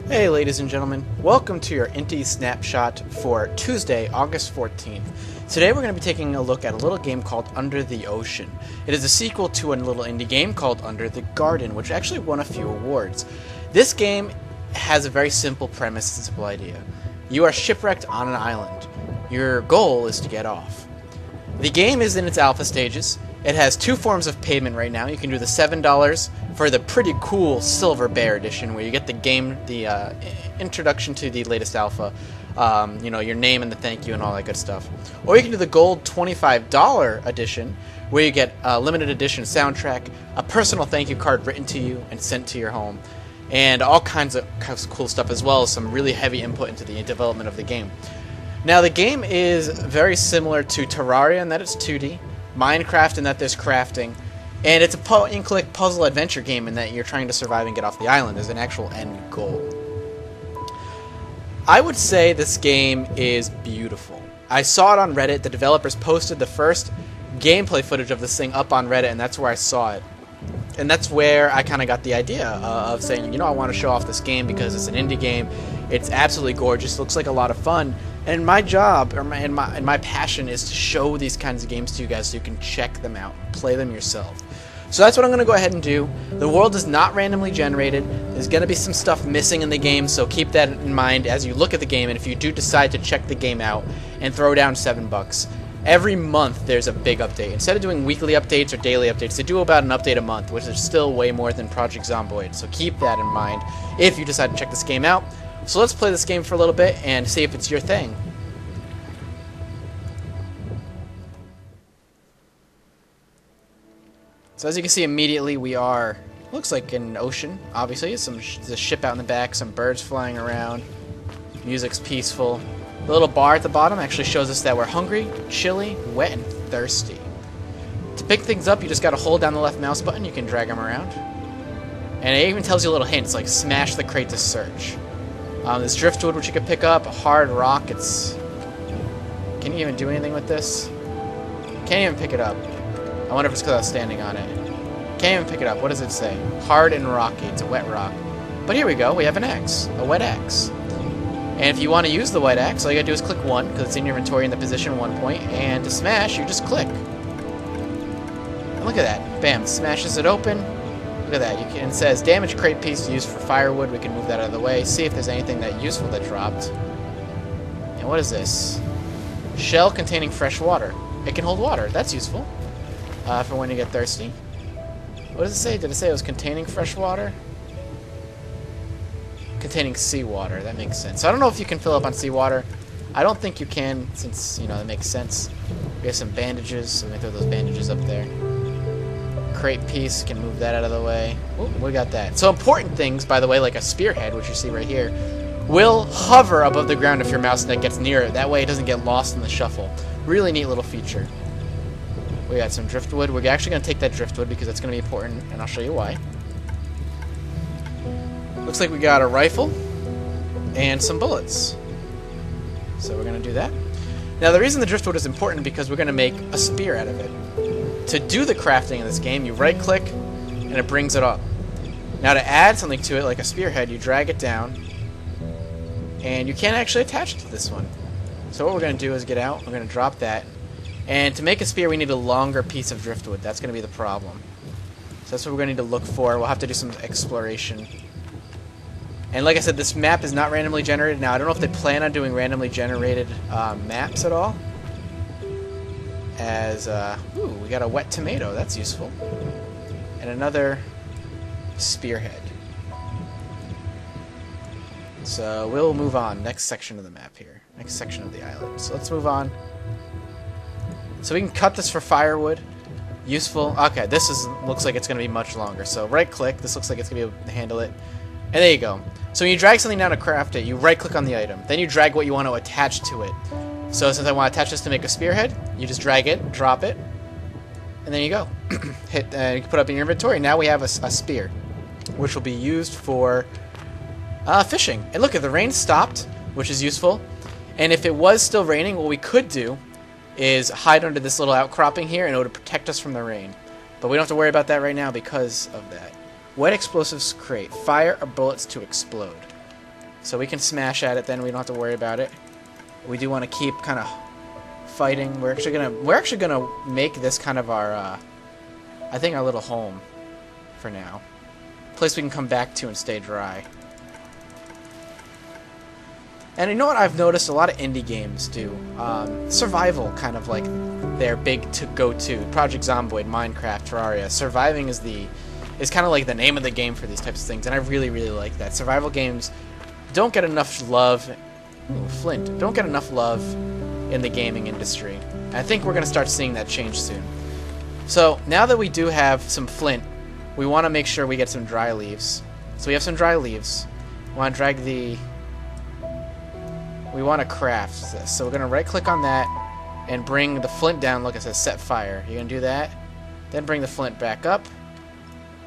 Hey ladies and gentlemen, welcome to your Inty Snapshot for Tuesday, August 14th. Today we're going to be taking a look at a little game called Under the Ocean. It is a sequel to a little indie game called Under the Garden, which actually won a few awards. This game has a very simple premise and simple idea. You are shipwrecked on an island. Your goal is to get off. The game is in its alpha stages. It has two forms of payment right now. You can do the $7 for the pretty cool Silver Bear edition, where you get the game, the introduction to the latest alpha, your name and the thank you and all that good stuff. Or you can do the gold $25 edition, where you get a limited edition soundtrack, a personal thank you card written to you and sent to your home, and all kinds of cool stuff, as well as some really heavy input into the development of the game. Now, the game is very similar to Terraria in that it's 2D, Minecraft in that there's crafting, and it's a point-and-click puzzle adventure game in that you're trying to survive and get off the island as an actual end goal. I would say this game is beautiful. I saw it on Reddit. The developers posted the first gameplay footage of this thing up on Reddit, and that's where I saw it. And that's where I kind of got the idea of saying, I want to show off this game because it's an indie game. It's absolutely gorgeous. Looks like a lot of fun. And my job, and my passion, is to show these kinds of games to you guys so you can check them out, play them yourself. So that's what I'm going to go ahead and do. The world is not randomly generated. There's going to be some stuff missing in the game, so keep that in mind as you look at the game. And if you do decide to check the game out and throw down $7, every month there's a big update. Instead of doing weekly updates or daily updates, they do about an update a month, which is still way more than Project Zomboid. So keep that in mind if you decide to check this game out. So let's play this game for a little bit and see if it's your thing. So as you can see immediately, we are, looks like an ocean, obviously. There's a ship out in the back, some birds flying around, music's peaceful. The little bar at the bottom actually shows us that we're hungry, chilly, wet, and thirsty. To pick things up, you just gotta hold down the left mouse button, you can drag them around. And it even tells you little hints, like smash the crate to search. There's driftwood, which you can pick up, a hard rock, can you even do anything with this? Can't even pick it up. I wonder if it's because I was standing on it. Can't even pick it up. What does it say? Hard and rocky. It's a wet rock. But here we go. We have an axe. A wet axe. And if you want to use the wet axe, all you gotta do is click 1, because it's in your inventory in the position 1 point. And to smash, you just click. And look at that. Bam. Smashes it open. Look at that. It says damaged crate piece used for firewood. We can move that out of the way. See if there's anything that useful that dropped. And what is this? Shell containing fresh water. It can hold water. That's useful. For when you get thirsty. What does it say? Did it say it was containing fresh water? Containing seawater. That makes sense. So I don't know if you can fill up on seawater. I don't think you can, since, that makes sense. We have some bandages, so we can throw those bandages up there. Crate piece, can move that out of the way. Ooh, we got that. So important things, by the way, like a spearhead, which you see right here, will hover above the ground if your mouse gets near it. That way it doesn't get lost in the shuffle. Really neat little feature. We got some driftwood. We're actually going to take that driftwood because it's going to be important, and I'll show you why. Looks like we got a rifle and some bullets. So we're going to do that. Now, the reason the driftwood is important is because we're going to make a spear out of it. To do the crafting in this game, you right-click, and it brings it up. Now, to add something to it, like a spearhead, you drag it down, and you can't actually attach it to this one. So what we're going to do is get out. We're going to drop that. And to make a spear, we need a longer piece of driftwood. That's going to be the problem. So that's what we're going to need to look for. We'll have to do some exploration. And like I said, this map is not randomly generated. Now, I don't know if they plan on doing randomly generated maps at all. Ooh, we got a wet tomato. That's useful. And another spearhead. So we'll move on. Next section of the map here. Next section of the island. So let's move on. So we can cut this for firewood. Useful. Okay, looks like it's going to be much longer. So right-click. This looks like it's going to be able to handle it. And there you go. So when you drag something down to craft it, you right-click on the item. Then you drag what you want to attach to it. So since I want to attach this to make a spearhead, you just drag it, drop it, and there you go. You can put it up in your inventory. Now we have a spear, which will be used for fishing. And look, the rain stopped, which is useful. And if it was still raining, what we could do is hide under this little outcropping here, and it would protect us from the rain. But we don't have to worry about that right now because of that. Wet explosives crate. Fire or bullets to explode. So we can smash at it then, we don't have to worry about it. We do want to keep kind of fighting. We're actually gonna make this kind of our I think our little home for now. Place we can come back to and stay dry. And you know what I've noticed a lot of indie games do? Survival, kind of like their big go-to. Project Zomboid, Minecraft, Terraria. Surviving is kind of like the name of the game for these types of things, and I really, really like that. Survival games don't get enough love. Flint don't get enough love in the gaming industry. And I think we're going to start seeing that change soon. So now that we do have some flint, we want to make sure we get some dry leaves. So we have some dry leaves. We want to drag the... We want to craft this. So we're going to right click on that and bring the flint down. Look, it says set fire. You're going to do that. Then bring the flint back up.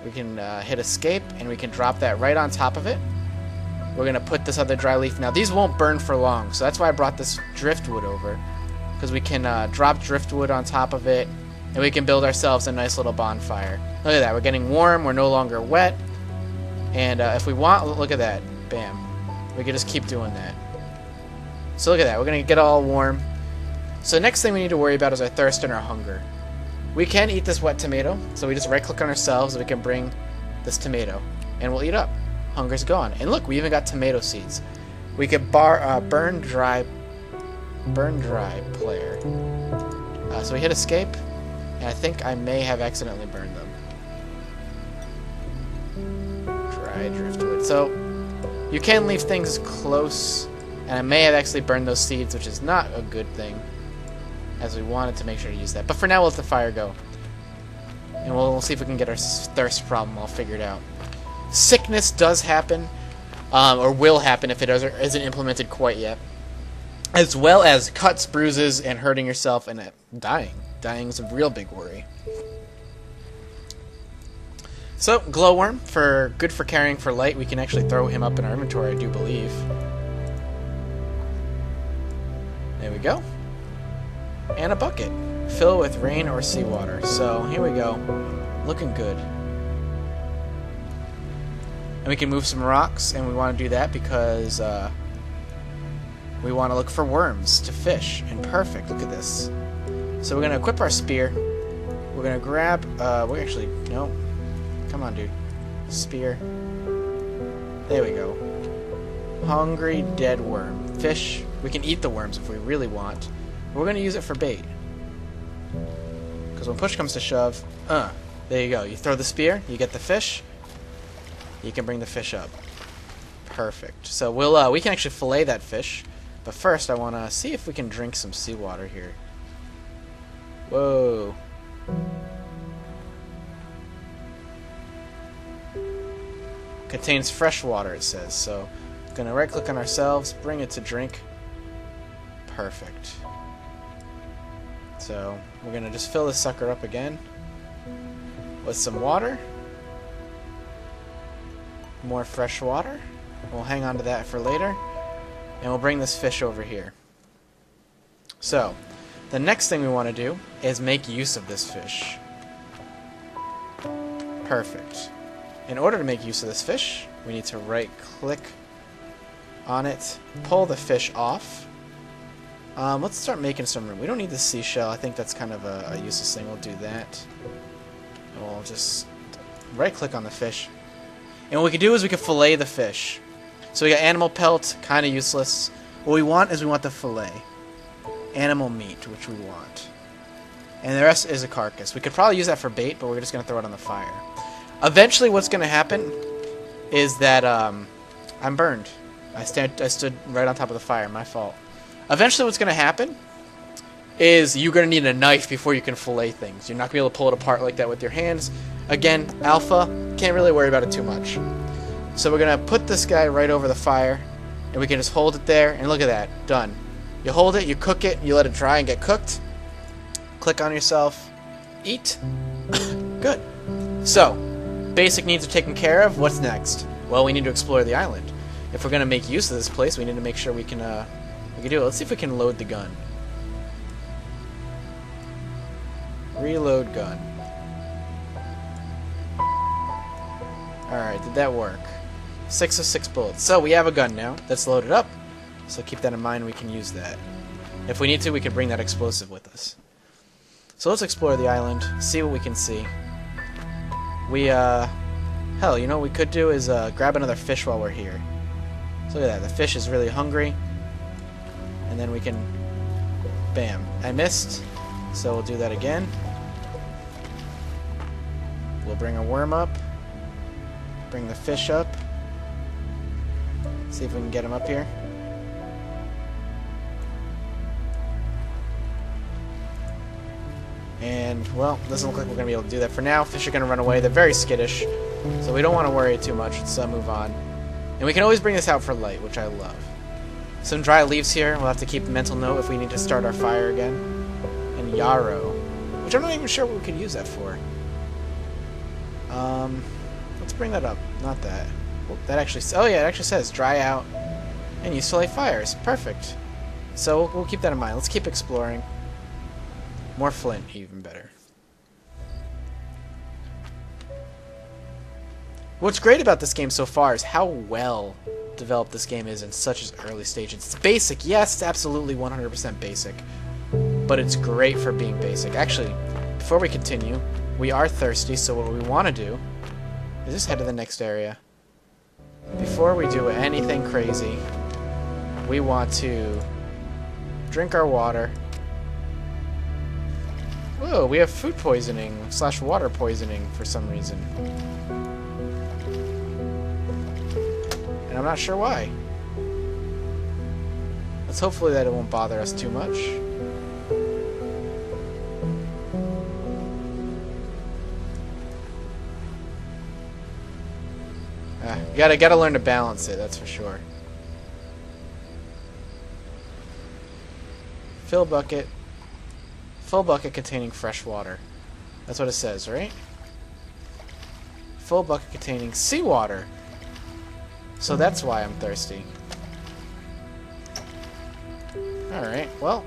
We can hit escape and we can drop that right on top of it. We're going to put this other dry leaf. Now these won't burn for long, so that's why I brought this driftwood over. Because we can drop driftwood on top of it and we can build ourselves a nice little bonfire. Look at that, we're getting warm, we're no longer wet. And if we want, look at that, bam. We can just keep doing that. So look at that, we're going to get all warm. So the next thing we need to worry about is our thirst and our hunger. We can eat this wet tomato, so we just right click on ourselves and we can bring this tomato. And we'll eat up. Hunger's gone. And look, we even got tomato seeds. We could burn dry player. So we hit escape, and I think I may have accidentally burned them. Dry driftwood. So you can leave things close, and I may have actually burned those seeds, which is not a good thing, as we wanted to make sure to use that. But for now, we'll let the fire go. And we'll see if we can get our thirst problem all figured out. Sickness does happen, or will happen if it isn't implemented quite yet, as well as cuts, bruises, and hurting yourself and dying. Dying is a real big worry. So, glowworm, good for carrying for light. We can actually throw him up in our inventory, I do believe. There we go. And a bucket. Fill with rain or seawater. So, here we go. Looking good. And we can move some rocks, and we want to do that because we want to look for worms to fish. And perfect, look at this. So we're going to equip our spear. We're going to grab, no. Come on, dude. Spear. There we go. Hungry dead worm. Fish. We can eat the worms if we really want. We're going to use it for bait. Because when push comes to shove, there you go. You throw the spear, you get the fish. You can bring the fish up. Perfect. So we can actually fillet that fish. But first, I want to see if we can drink some seawater here. Whoa. Contains fresh water, it says. So, gonna right-click on ourselves, bring it to drink. Perfect. So, we're gonna just fill this sucker up again with some water. More fresh water. We'll hang on to that for later. And we'll bring this fish over here. So, the next thing we want to do is make use of this fish. Perfect. In order to make use of this fish, we need to right-click on it, pull the fish off. Let's start making some room. We don't need the seashell. I think that's kind of a useless thing. We'll do that. And we'll just right-click on the fish. And what we can do is we can fillet the fish. So we got animal pelt, kind of useless. What we want is we want the fillet. Animal meat, which we want. And the rest is a carcass. We could probably use that for bait, but we're just going to throw it on the fire. Eventually what's going to happen is that I'm burned. I stood right on top of the fire, my fault. Eventually what's going to happen is you're going to need a knife before you can fillet things. You're not going to be able to pull it apart like that with your hands. Again, alpha, can't really worry about it too much. So we're going to put this guy right over the fire, and we can just hold it there, and look at that, done. You hold it, you cook it, you let it dry and get cooked. Click on yourself, eat. Good. So, basic needs are taken care of. What's next? Well, we need to explore the island. If we're going to make use of this place, we need to make sure we can do it. Let's see if we can load the gun. Reload gun. Alright, did that work? 6 of 6 bullets. So we have a gun now that's loaded up. So keep that in mind, we can use that. If we need to, we can bring that explosive with us. So let's explore the island, see what we can see. Hell, you know what we could do is grab another fish while we're here. So look at that, the fish is really hungry. And then we can, bam, I missed. So we'll do that again. We'll bring a worm up. Bring the fish up. See if we can get him up here. And, well, doesn't look like we're going to be able to do that for now. Fish are going to run away. They're very skittish. So we don't want to worry too much. Let's move on. And we can always bring this out for light, which I love. Some dry leaves here. We'll have to keep a mental note if we need to start our fire again. And yarrow, which I'm not even sure what we could use that for. Let's bring that up. Not that. Oh, that actually... Oh, yeah, it actually says dry out and use to light fires. Perfect. So we'll keep that in mind. Let's keep exploring. More flint, even better. What's great about this game so far is how well developed this game is in such an early stage. It's basic, yes, it's absolutely 100% basic, but it's great for being basic. Actually, before we continue, we are thirsty, so what we want to do is just head to the next area. Before we do anything crazy, we want to drink our water. Whoa, we have food poisoning / water poisoning for some reason. And I'm not sure why. Let's hopefully that it won't bother us too much. You gotta learn to balance it, that's for sure. Fill bucket. Full bucket containing fresh water. That's what it says, right? Full bucket containing seawater. So that's why I'm thirsty. Alright, well.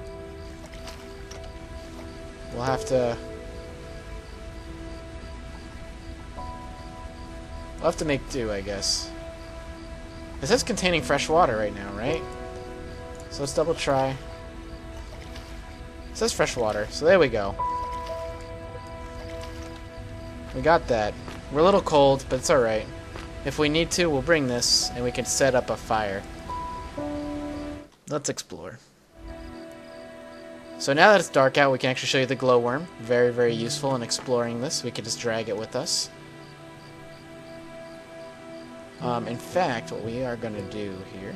We'll have to... We'll have to make do, I guess. It says containing fresh water right now, right? So let's double try. It says fresh water, so there we go. We got that. We're a little cold, but it's alright. If we need to, we'll bring this, and we can set up a fire. Let's explore. So now that it's dark out, we can actually show you the glowworm. Very, very useful in exploring this. We can just drag it with us. In fact, what we are going to do here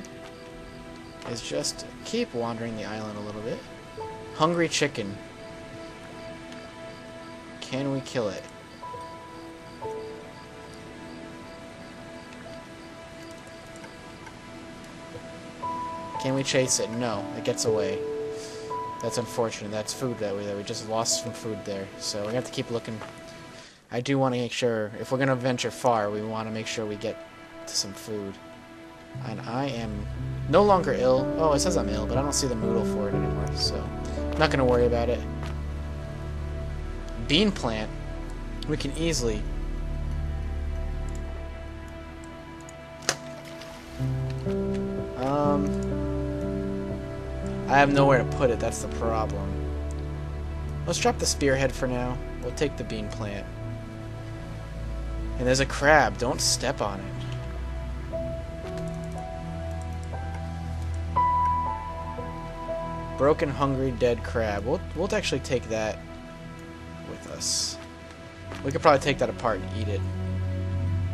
is just keep wandering the island a little bit. Hungry chicken. Can we kill it? Can we chase it? No, it gets away. That's unfortunate. That's food that we just lost some food there. So we have to keep looking. I do want to make sure, if we're going to venture far, we want to make sure we get to some food. And I am no longer ill. Oh, it says I'm ill, but I don't see the moodle for it anymore, so I'm not going to worry about it. Bean plant. We can easily... I have nowhere to put it, that's the problem. Let's drop the spearhead for now. We'll take the bean plant. And there's a crab, don't step on it. Broken, hungry, dead crab. We'll actually take that with us. We could probably take that apart and eat it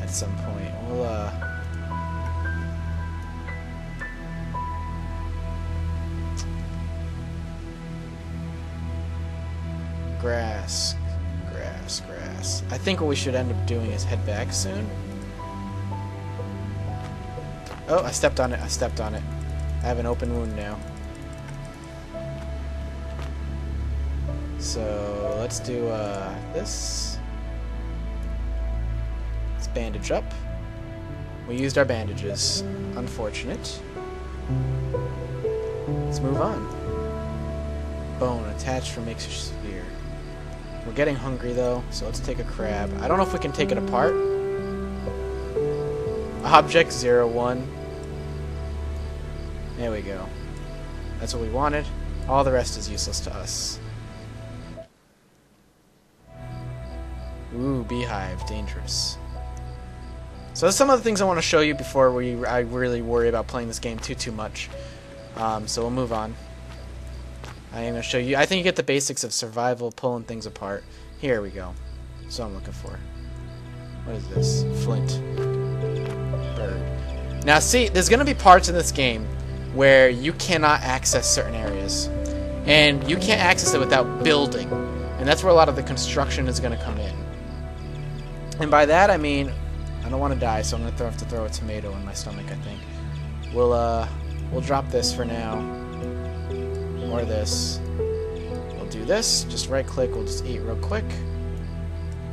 at some point. We'll, Grass. I think what we should end up doing is head back soon. Oh, I stepped on it. I have an open wound now. So, let's do this. Let's bandage up. We used our bandages. Unfortunate. Let's move on. Bone attached for makes you severe. We're getting hungry though, so let's take a crab. I don't know if we can take it apart. Object 01. There we go. That's what we wanted. All the rest is useless to us. Ooh, beehive. Dangerous. So that's some of the things I want to show you before I really worry about playing this game too much. So we'll move on. I am going to show you. I think you get the basics of survival, pulling things apart. Here we go. That's what I'm looking for. What is this? Flint. Bird. Now see, there's going to be parts in this game where you cannot access certain areas. And you can't access it without building. And that's where a lot of the construction is going to come in. And by that I mean, I don't want to die, so I'm going to have to throw a tomato in my stomach, I think. We'll drop this for now. Or this. We'll do this. Just right click, we'll just eat real quick.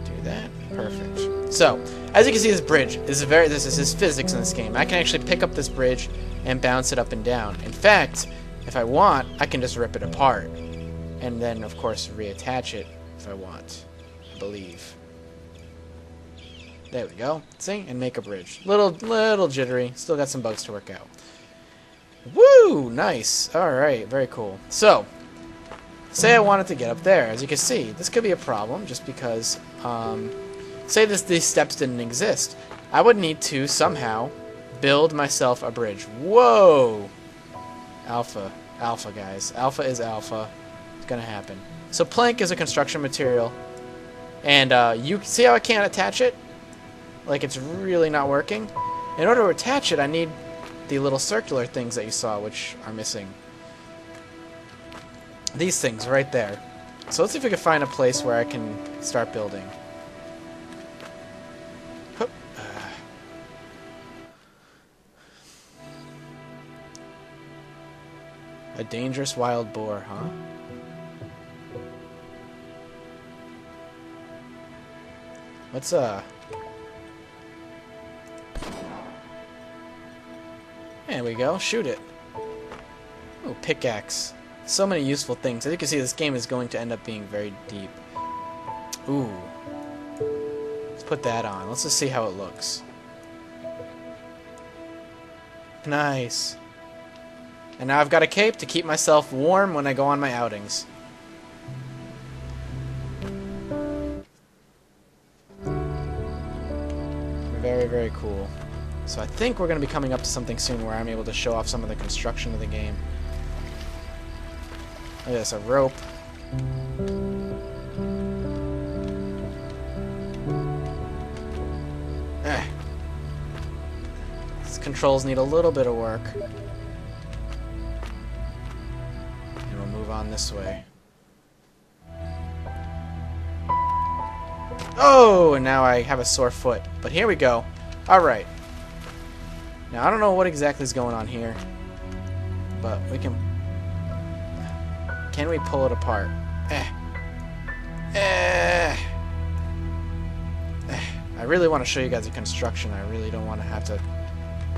Do that. Perfect. So, as you can see, this bridge is this is physics in this game. I can actually pick up this bridge and bounce it up and down. In fact, if I want, I can just rip it apart. And then, of course, reattach it if I want. I believe. There we go. See? And make a bridge. Little jittery. Still got some bugs to work out. Woo! Nice. Alright, very cool. So, say I wanted to get up there. As you can see, this could be a problem just because, say these steps didn't exist. I would need to somehow build myself a bridge. Whoa! Alpha. Alpha, guys. Alpha is alpha. It's gonna happen. So plank is a construction material. And you see how I can't attach it? Like it's really not working. In order to attach it, I need the little circular things that you saw, which are missing. These things right there. So let's see if we can find a place where I can start building. A dangerous wild boar, huh? What's There we go. Shoot it. Oh, pickaxe. So many useful things. As you can see, this game is going to end up being very deep. Ooh. Let's put that on. Let's just see how it looks. Nice. And now I've got a cape to keep myself warm when I go on my outings. Very, very cool. So I think we're going to be coming up to something soon where I'm able to show off some of the construction of the game. Look at this, a rope. These controls need a little bit of work. And we'll move on this way. Oh, and now I have a sore foot. But here we go. Alright. Now, I don't know what exactly is going on here. But we can... Can we pull it apart? I really want to show you guys the construction. I really don't want to have to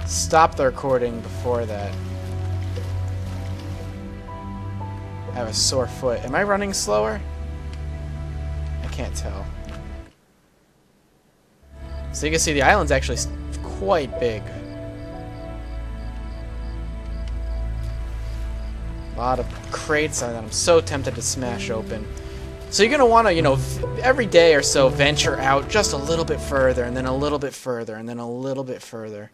stop the recording before that. I have a sore foot. Am I running slower? I can't tell. So you can see the island's actually quite big. A lot of crates that I'm so tempted to smash open. So you're going to want to, you know, every day or so venture out just a little bit further, and then a little bit further, and then a little bit further.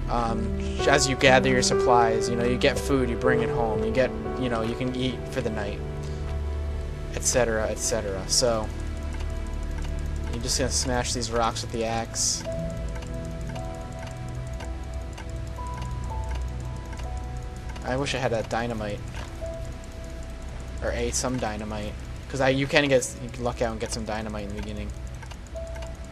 As you gather your supplies, you know, you get food, you bring it home, you get, you know, you can eat for the night, etc., etc. So you're just going to smash these rocks with the axe. I wish I had that dynamite. Or some dynamite. Because you can luck out and get some dynamite in the beginning.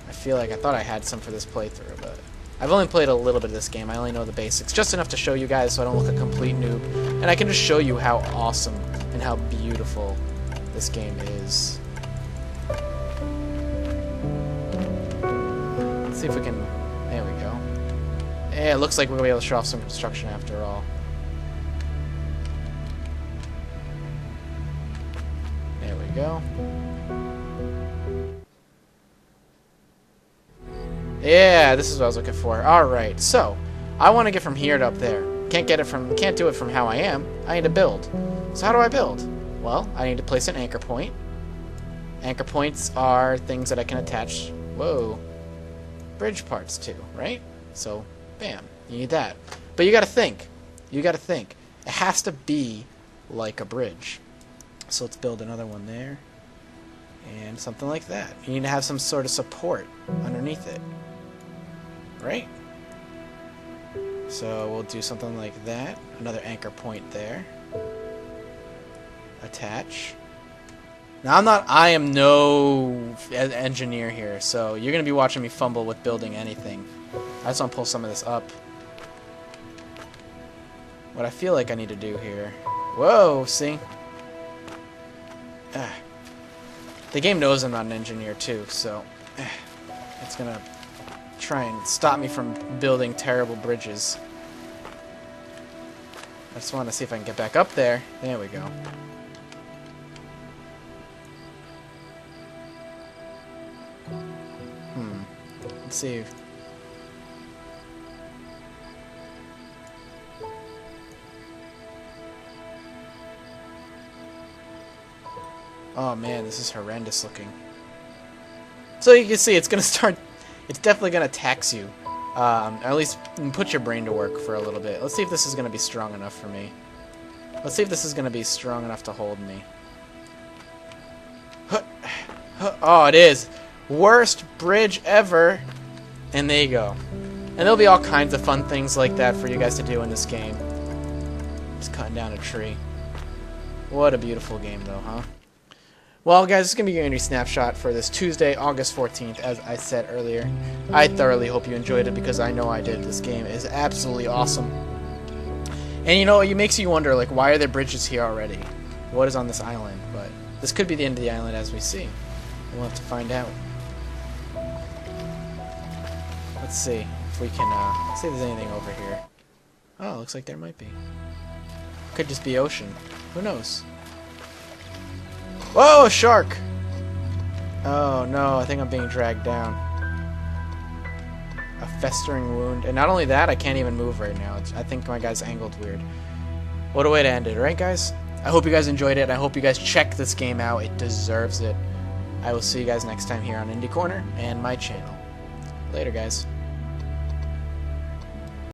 I feel like I thought I had some for this playthrough, but I've only played a little bit of this game. I only know the basics. Just enough to show you guys so I don't look a complete noob. And I can just show you how awesome and how beautiful this game is. Let's see if we can... There we go. Yeah, it looks like we're going to be able to show off some construction after all. There we go. Yeah, this is what I was looking for. Alright, so I want to get from here to up there. Can't do it from how I am. I need to build. So how do I build? Well, I need to place an anchor point. Anchor points are things that I can attach. Whoa. Bridge parts too, right? So, bam. You need that. But you gotta think. You gotta think. It has to be like a bridge. So let's build another one there. And something like that. You need to have some sort of support underneath it. Right? So we'll do something like that. Another anchor point there. Attach. Now I am no engineer here, so you're going to be watching me fumble with building anything. I just want to pull some of this up. What I feel like I need to do here. Whoa, see? The game knows I'm not an engineer too, so it's going to try and stop me from building terrible bridges. I just want to see if I can get back up there. There we go. Let's see. Oh man, this is horrendous looking. So you can see it's gonna start. It's definitely gonna tax you. At least put your brain to work for a little bit. Let's see if this is gonna be strong enough for me. Let's see if this is gonna be strong enough to hold me. Oh, it is. Worst bridge ever. And there you go. And there'll be all kinds of fun things like that for you guys to do in this game. Just cutting down a tree. What a beautiful game, though, huh? Well, guys, this is going to be your Unity Snapshot for this Tuesday, August 14th, as I said earlier. I thoroughly hope you enjoyed it, because I know I did. This game is absolutely awesome. And, you know, it makes you wonder, like, why are there bridges here already? What is on this island? But this could be the end of the island, as we see. We'll have to find out. Let's see if we can, let's see if there's anything over here. Oh, looks like there might be. Could just be ocean. Who knows? Whoa, a shark! Oh no, I think I'm being dragged down. A festering wound. And not only that, I can't even move right now. I think my guy's angled weird. What a way to end it, right, guys? I hope you guys enjoyed it. I hope you guys check this game out. It deserves it. I will see you guys next time here on Indie Corner and my channel. Later, guys.